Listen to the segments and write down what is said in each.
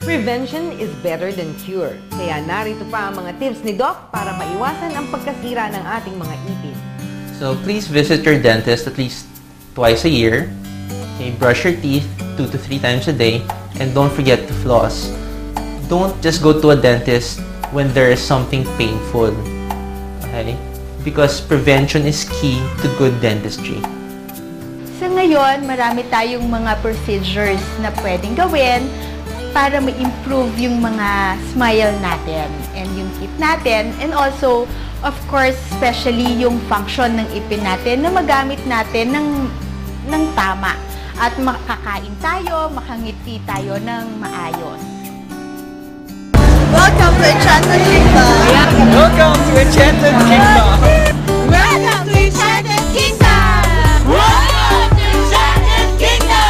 Prevention is better than cure. Kaya narito pa ang mga tips ni Doc para maiwasan ang pagkasira ng ating mga ipin. So please visit your dentist at least twice a year. Okay, brush your teeth 2 to 3 times a day. And don't forget to floss. Don't just go to a dentist when there is something painful. Okay? Because prevention is key to good dentistry. Sa ngayon, marami tayong mga procedures na pwedeng gawin para ma-improve yung mga smile natin and yung teeth natin, and also, of course, especially yung function ng ipin natin na magamit natin ng tama at makakain tayo, makangiti tayo ng maayos. Welcome to Enchanted Kingdom! Welcome to Enchanted Kingdom! Welcome to Enchanted Kingdom! Welcome to Enchanted Kingdom!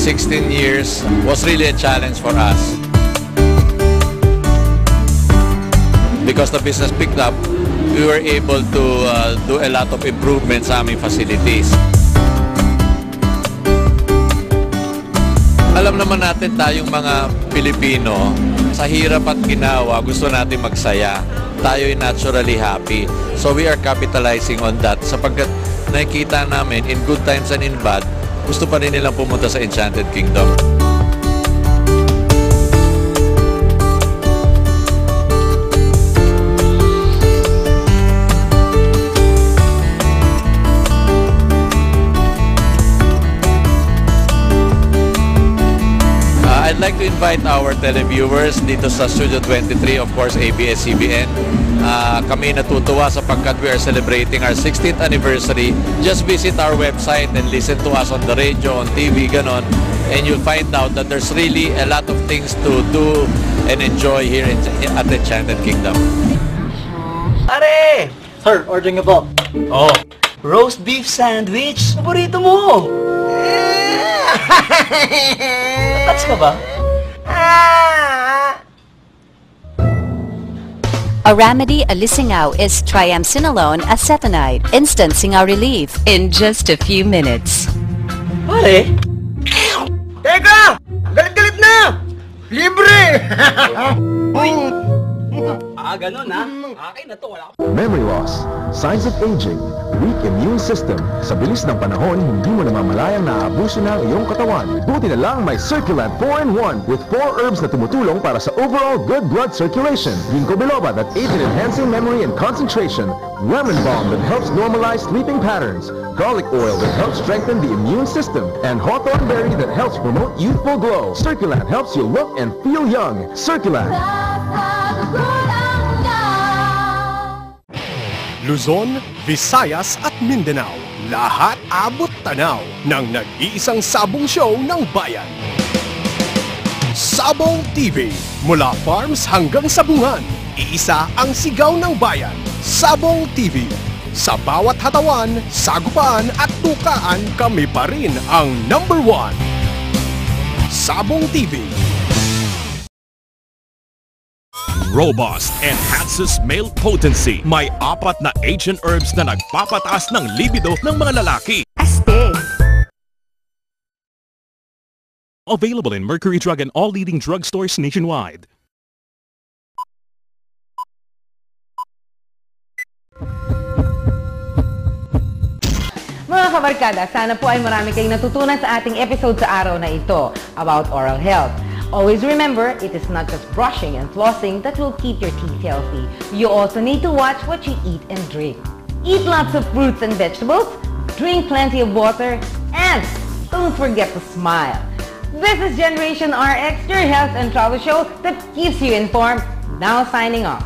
16 years was really a challenge for us. Because the business picked up, we were able to do a lot of improvements sa aming facilities. Alam naman natin tayong mga Pilipino, sa hirap at ginawa, gusto natin magsaya. Tayo ay naturally happy. So we are capitalizing on that sapagkat nakikita namin in good times and in bad, gusto pa rin nilang pumunta sa Enchanted Kingdom. I'd like to invite our televiewers dito sa Studio 23, of course ABS-CBN. Kami natutuwa sapagkat we are celebrating our 16th anniversary. Just visit our website and listen to us on the radio, on TV, ganon. And you'll find out that there's really a lot of things to do and enjoy here at the Enchanted Kingdom. Pare! Sir, ordering a po. Oh, roast beef sandwich. Paborito mo! Touch ka ba? Aramedy Alisingao is triamcinolone acetonide, instant singaw relief in just a few minutes. Pare? Teka! Galit-galit na! Libre! Ganun ha? Akin na to, wala ka. Memory loss, signs of aging, weak immune system. Sa bilis ng panahon, hindi mo namamalayang naaabuso na ang iyong katawan. Buti na lang may Circulant 4-in-1 with 4 herbs na tumutulong para sa overall good blood circulation. Ginkgo biloba that aids in enhancing memory and concentration. Lemon balm that helps normalize sleeping patterns. Garlic oil that helps strengthen the immune system. And hawthorn berry that helps promote youthful glow. Circulant helps you look and feel young. Circulant. Luzon, Visayas at Mindanao, lahat abot tanaw ng nag-iisang sabong show ng bayan. Sabong TV, mula farms hanggang sabungan, iisa ang sigaw ng bayan. Sabong TV, sa bawat hatawan, sagupaan at tukaan, kami pa rin ang #1. Sabong TV. Robust enhances male potency. May 4 na ancient herbs na nagpapataas ng libido ng mga lalaki. Aste! Available in Mercury Drug and all leading drugstores nationwide. Mga kabarkada, sana po ay marami kayong natutunan sa ating episode sa araw na ito about oral health. Always remember, it is not just brushing and flossing that will keep your teeth healthy. You also need to watch what you eat and drink. Eat lots of fruits and vegetables, drink plenty of water, and don't forget to smile. This is Generation RX, your health and travel show that keeps you informed. Now signing off.